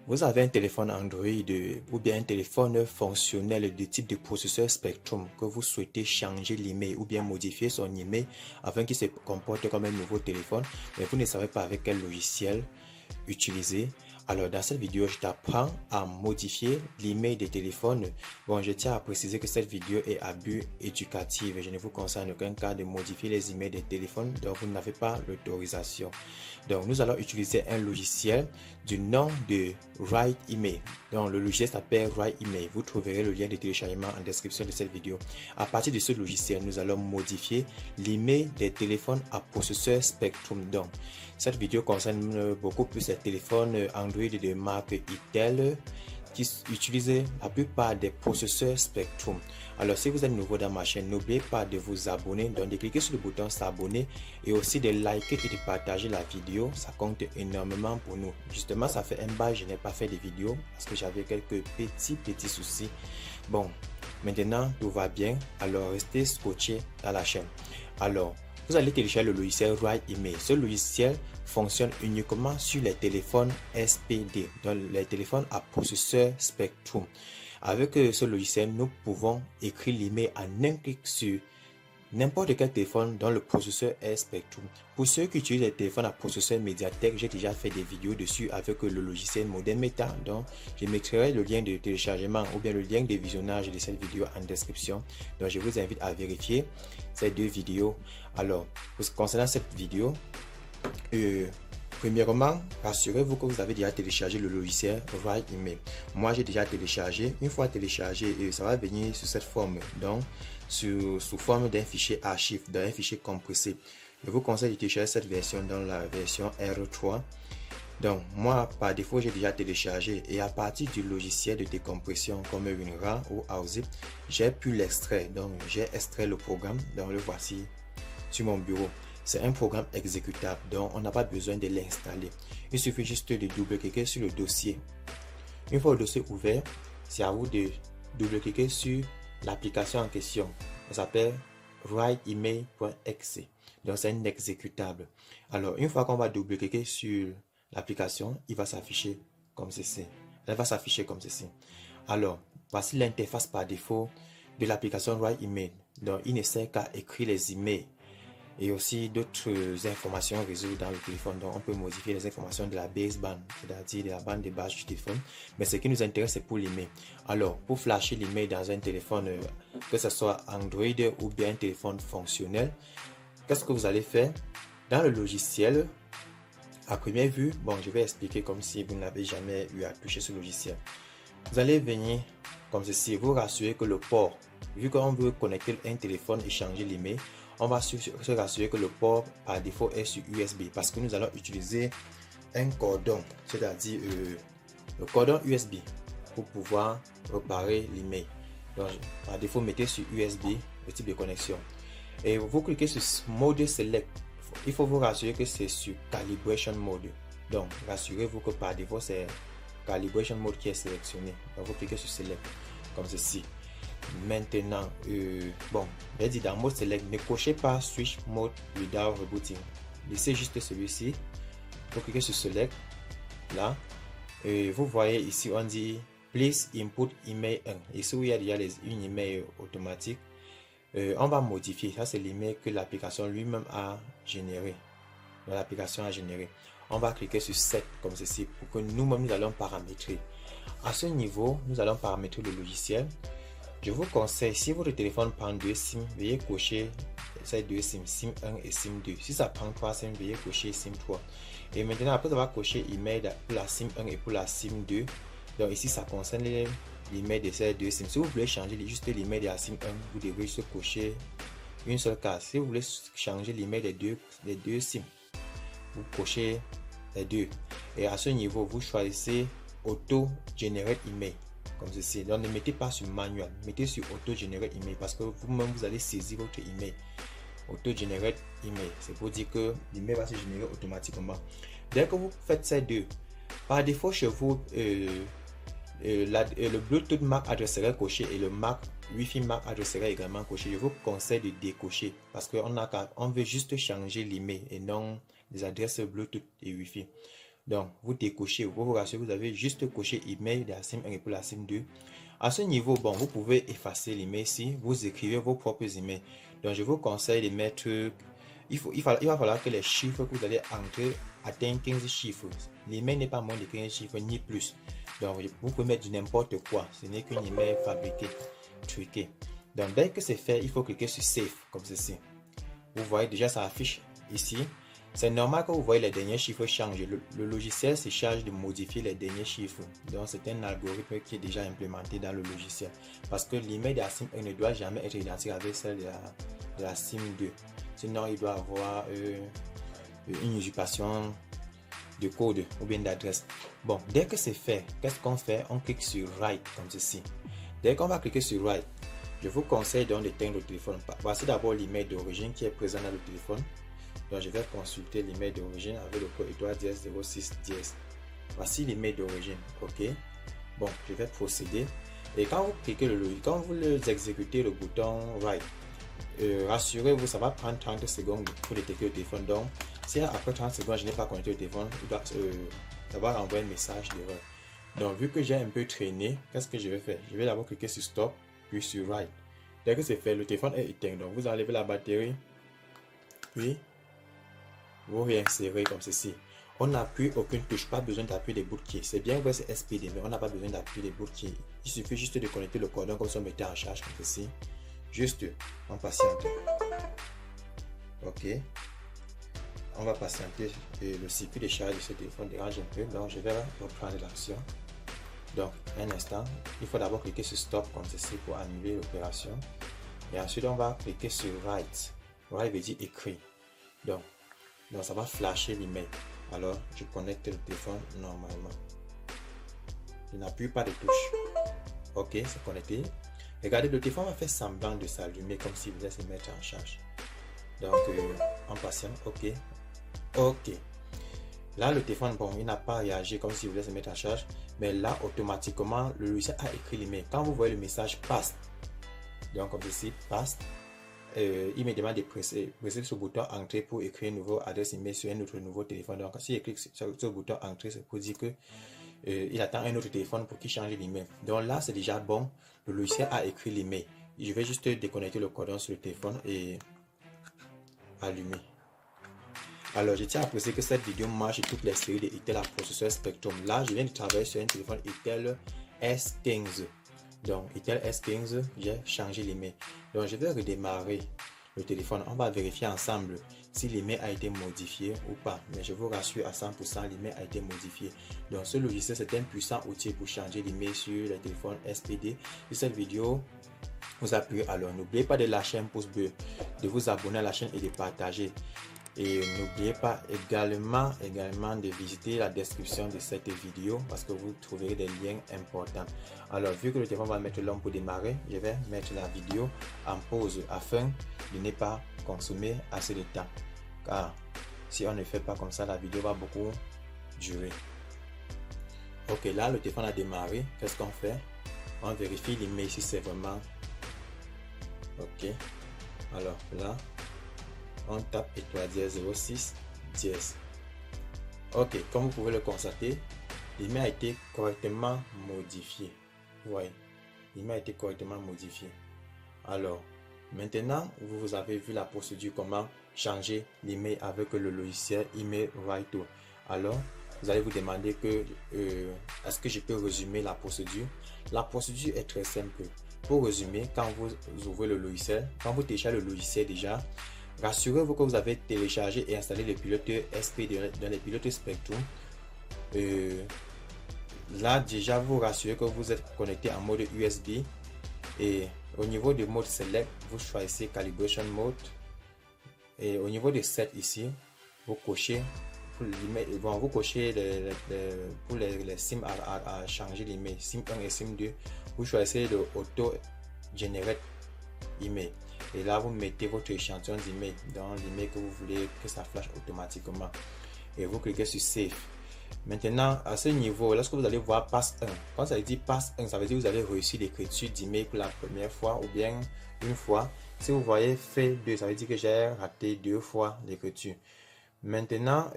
Vous avez un téléphone Android ou bien un téléphone fonctionnel de type de processeur Spectrum que vous souhaitez changer l'email ou bien modifier son email afin qu'il se comporte comme un nouveau téléphone, mais vous ne savez pas avec quel logiciel utiliser. Alors dans cette vidéo, je t'apprends à modifier l'email des téléphones. Bon, je tiens à préciser que cette vidéo est à but éducatif. Je ne vous conseille en aucun cas de modifier les emails des téléphones dont vous n'avez pas l'autorisation. Donc nous allons utiliser un logiciel du nom de Write Email. Donc le logiciel s'appelle Write Email. Vous trouverez le lien de téléchargement en description de cette vidéo. À partir de ce logiciel, nous allons modifier l'email des téléphones à processeur Spectrum. Donc cette vidéo concerne beaucoup plus les téléphones Android de marque Itel qui utilisent la plupart des processeurs Spectrum. Alors si vous êtes nouveau dans ma chaîne, n'oubliez pas de vous abonner, donc de cliquer sur le bouton s'abonner et aussi de liker et de partager la vidéo. Ça compte énormément pour nous. Justement, ça fait un bail, je n'ai pas fait de vidéo parce que j'avais quelques petits soucis. Bon, maintenant tout va bien, alors restez scotché à la chaîne. Alors, vous allez télécharger le logiciel Write Email. Ce logiciel fonctionne uniquement sur les téléphones SPD, donc les téléphones à processeur Spectrum. Avec ce logiciel, nous pouvons écrire l'email en un clic sur n'importe quel téléphone dont le processeur est Spectrum. Pour ceux qui utilisent les téléphones à processeur Mediatek, j'ai déjà fait des vidéos dessus avec le logiciel Modem Meta. Donc, je mettrai le lien de téléchargement ou bien le lien de visionnage de cette vidéo en description. Donc, je vous invite à vérifier ces deux vidéos. Alors, concernant cette vidéo, premièrement, rassurez-vous que vous avez déjà téléchargé le logiciel Write Email. Moi, j'ai déjà téléchargé. Une fois téléchargé, ça va venir sous cette forme, donc sous forme d'un fichier archive, d'un fichier compressé. Je vous conseille de télécharger cette version dans la version R3. Donc, moi, par défaut, j'ai déjà téléchargé et à partir du logiciel de décompression comme WinRAR ou AOZIP, j'ai pu l'extraire. Donc, j'ai extrait le programme. Donc, le voici sur mon bureau. C'est un programme exécutable, donc on n'a pas besoin de l'installer. Il suffit juste de double-cliquer sur le dossier. Une fois le dossier ouvert, c'est à vous de double-cliquer sur l'application en question. Ça s'appelle writeemail.exe. Donc c'est un exécutable. Alors une fois qu'on va double-cliquer sur l'application, il va s'afficher comme ceci. Elle va s'afficher comme ceci. Alors voici l'interface par défaut de l'application Write Email. Donc il ne sert qu'à écrire les emails et aussi d'autres informations réseau dans le téléphone. Donc on peut modifier les informations de la baseband, c'est-à-dire de la bande de base du téléphone, mais ce qui nous intéresse c'est pour l'email. Alors pour flasher l'email dans un téléphone, que ce soit Android ou bien un téléphone fonctionnel, qu'est-ce que vous allez faire? Dans le logiciel, à première vue, bon, je vais expliquer comme si vous n'avez jamais eu à toucher ce logiciel. Vous allez venir comme ceci, vous rassurer que le port, vu qu'on veut connecter un téléphone et changer l'email, on va se rassurer que le port par défaut est sur USB parce que nous allons utiliser un cordon, c'est-à-dire le cordon USB pour pouvoir réparer l'email. Donc par défaut, mettez sur USB le type de connexion et vous cliquez sur Mode Select. Il faut vous rassurer que c'est sur Calibration Mode. Donc rassurez-vous que par défaut c'est Calibration Mode qui est sélectionné. Donc vous cliquez sur Select comme ceci. Maintenant, bon, j'ai dit dans Mode Select, ne cochez pas Switch Mode Without Rebooting. Laissez juste celui-ci. Vous cliquez sur Select, là. Et vous voyez ici, on dit Please Input Email 1. Ici où il y a déjà une email automatique. On va modifier. Ça, c'est l'email que l'application lui-même a généré. L'application a généré. On va cliquer sur Set comme ceci pour que nous-mêmes nous allons paramétrer. À ce niveau, nous allons paramétrer le logiciel. Je vous conseille, si votre téléphone prend 2 SIM, veuillez cocher ces 2 SIM, SIM 1 et SIM 2. Si ça prend 3 SIM, veuillez cocher SIM 3. Et maintenant, après avoir coché email pour la SIM 1 et pour la SIM 2, donc ici, ça concerne l'email de ces 2 SIM. Si vous voulez changer juste l'email de la SIM 1, vous devez juste cocher une seule case. Si vous voulez changer l'email des deux SIM, vous cochez les deux. Et à ce niveau, vous choisissez Auto Generate Email. Comme ceci. Donc ne mettez pas sur manuel, mettez sur auto generate email parce que vous-même vous allez saisir votre email. Auto generate email, c'est pour dire que l'email va se générer automatiquement. Dès que vous faites ces deux, par défaut chez vous, le Bluetooth MAC adresse serait coché et le MAC Wi-Fi MAC adresse serait également coché. Je vous conseille de décocher parce qu'on veut juste changer l'email et non les adresses Bluetooth et Wi-Fi. Donc, vous décochez, vous vous rassurez, vous avez juste coché email de la SIM 1 et pour la SIM 2. À ce niveau, bon, vous pouvez effacer l'email ici, vous écrivez vos propres emails. Donc, je vous conseille de mettre, il va falloir que les chiffres que vous allez entrer atteignent 15 chiffres. L'email n'est pas moins de 15 chiffres, ni plus. Donc, vous pouvez mettre du n'importe quoi. Ce n'est qu'une email fabriquée, truquée. Donc, dès que c'est fait, il faut cliquer sur Save, comme ceci. Vous voyez déjà, ça affiche ici. C'est normal que vous voyez les derniers chiffres changer. Le logiciel se charge de modifier les derniers chiffres. Donc, c'est un algorithme qui est déjà implémenté dans le logiciel. Parce que l'email de la SIM 1 ne doit jamais être identique avec celle de la SIM 2. Sinon, il doit avoir une usurpation de code ou bien d'adresse. Bon, dès que c'est fait, qu'est-ce qu'on fait? On clique sur Write comme ceci. Dès qu'on va cliquer sur Write, je vous conseille donc d'éteindre le téléphone. Voici d'abord l'email d'origine qui est présent dans le téléphone. Donc, je vais consulter l'email d'origine avec le code étoile 06 10. Voici l'email d'origine. OK. Bon, je vais procéder. Et quand vous cliquez quand vous exécutez le bouton Write, rassurez-vous, ça va prendre 30 secondes pour détecter le téléphone. Donc, si après 30 secondes, je n'ai pas connecté le téléphone, ça va renvoyer un message d'erreur. Donc, vu que j'ai un peu traîné, qu'est-ce que je vais faire? Je vais d'abord cliquer sur Stop, puis sur Write. Dès que c'est fait, le téléphone est éteint. Donc, vous enlevez la batterie, puis vous réinsérez comme ceci. On n'appuie aucune touche, pas besoin d'appuyer des bouts de pied. C'est bien que c'est SPD, mais on n'a pas besoin d'appuyer des bouts de pied. Il suffit juste de connecter le cordon comme si on mettait en charge comme ceci. Juste, on patiente. OK. On va patienter. Le circuit de charge de ce téléphone dérange un peu. Donc, je vais reprendre l'action. Donc, un instant. Il faut d'abord cliquer sur Stop comme ceci pour annuler l'opération. Et ensuite, on va cliquer sur Write. Write veut dire écrit. Donc, ça va flasher l'email. Alors, je connecte le téléphone normalement. Je n'appuie pas de touche. OK, c'est connecté. Regardez, le téléphone va faire semblant de s'allumer comme s'il voulait se mettre en charge. Donc, en patient, OK. OK. Là, le téléphone, bon, il n'a pas réagi comme s'il voulait se mettre en charge. Mais là, automatiquement, le logiciel a écrit l'email. Quand vous voyez le message passe, donc comme ceci, passe, il me demande de presser ce bouton entrée pour écrire une nouvelle adresse email sur un autre nouveau téléphone. Donc, si je clique sur ce bouton entrée, c'est pour dire que il attend un autre téléphone pour qu'il change l'email. Donc là, c'est déjà bon. Le logiciel a écrit l'email. Je vais juste déconnecter le cordon sur le téléphone et allumer. Alors, je tiens à préciser que cette vidéo marche sur toutes les séries de Itel à processeur Spectrum. Là, je viens de travailler sur un téléphone Itel S15. Donc, Itel S15, j'ai changé l'email. Donc, je vais redémarrer le téléphone. On va vérifier ensemble si l'email a été modifié ou pas. Mais je vous rassure à 100%, l'email a été modifié. Donc, ce logiciel, c'est un puissant outil pour changer l'email sur les téléphones SPD. Si cette vidéo vous a plu, alors n'oubliez pas de lâcher un pouce bleu, de vous abonner à la chaîne et de partager. Et n'oubliez pas également de visiter la description de cette vidéo parce que vous trouverez des liens importants. Alors, vu que le téléphone va mettre l'homme pour démarrer, je vais mettre la vidéo en pause afin de ne pas consommer assez de temps. Car si on ne fait pas comme ça, la vidéo va beaucoup durer. Ok, là, le téléphone a démarré. Qu'est-ce qu'on fait? On vérifie l'email si c'est vraiment... Ok. Alors, là... on tape étoile 06 10. Ok, comme vous pouvez le constater, l'email a été correctement modifié. Vous voyez, l'email a été correctement modifié. Alors, maintenant, vous avez vu la procédure, comment changer l'email avec le logiciel Email Writer. Alors, vous allez vous demander que est-ce que je peux résumer la procédure? La procédure est très simple. Pour résumer, quand vous ouvrez le logiciel, quand vous téléchargez le logiciel déjà, rassurez-vous que vous avez téléchargé et installé les pilotes SPD dans les pilotes Spectrum. Là, déjà, vous rassurez que vous êtes connecté en mode USB. Et au niveau du mode Select, vous choisissez Calibration Mode. Et au niveau de Set ici, vous cochez vous cochez pour les SIM à changer l'email. SIM 1 et SIM 2, vous choisissez le Auto Generate Email. Et là, vous mettez votre échantillon d'email dans l'email que vous voulez que ça flash automatiquement. Et vous cliquez sur Save. Maintenant, à ce niveau, lorsque vous allez voir Pass 1, quand ça dit Pass 1, ça veut dire que vous avez réussi l'écriture d'email pour la première fois ou bien une fois. Si vous voyez Fail 2, ça veut dire que j'ai raté 2 fois l'écriture. Maintenant,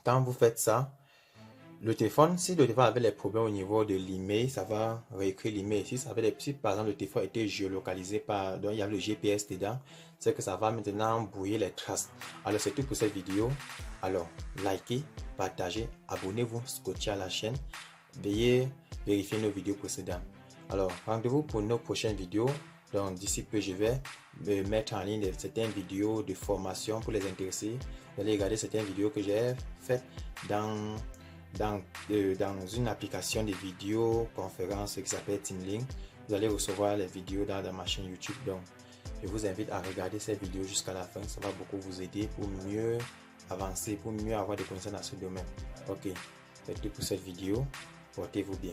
quand vous faites ça, le téléphone, si le téléphone avait les problèmes au niveau de l'email, ça va réécrire l'email. Si par exemple le téléphone était géolocalisé donc il y avait le GPS dedans, c'est que ça va maintenant brouiller les traces. Alors c'est tout pour cette vidéo. Alors likez, partagez, abonnez-vous, scotchez à la chaîne. Veuillez vérifier nos vidéos précédentes. Alors rendez-vous pour nos prochaines vidéos. Donc d'ici peu je vais mettre en ligne certaines vidéos de formation pour les intéressés. Vous allez regarder certaines vidéos que j'ai faites dans une application de vidéoconférence qui s'appelle TeamLink. Vous allez recevoir les vidéos dans ma chaîne YouTube. Donc, je vous invite à regarder ces vidéos jusqu'à la fin. Ça va beaucoup vous aider pour mieux avancer, pour mieux avoir des connaissances dans ce domaine. Ok, c'est tout pour cette vidéo. Portez-vous bien.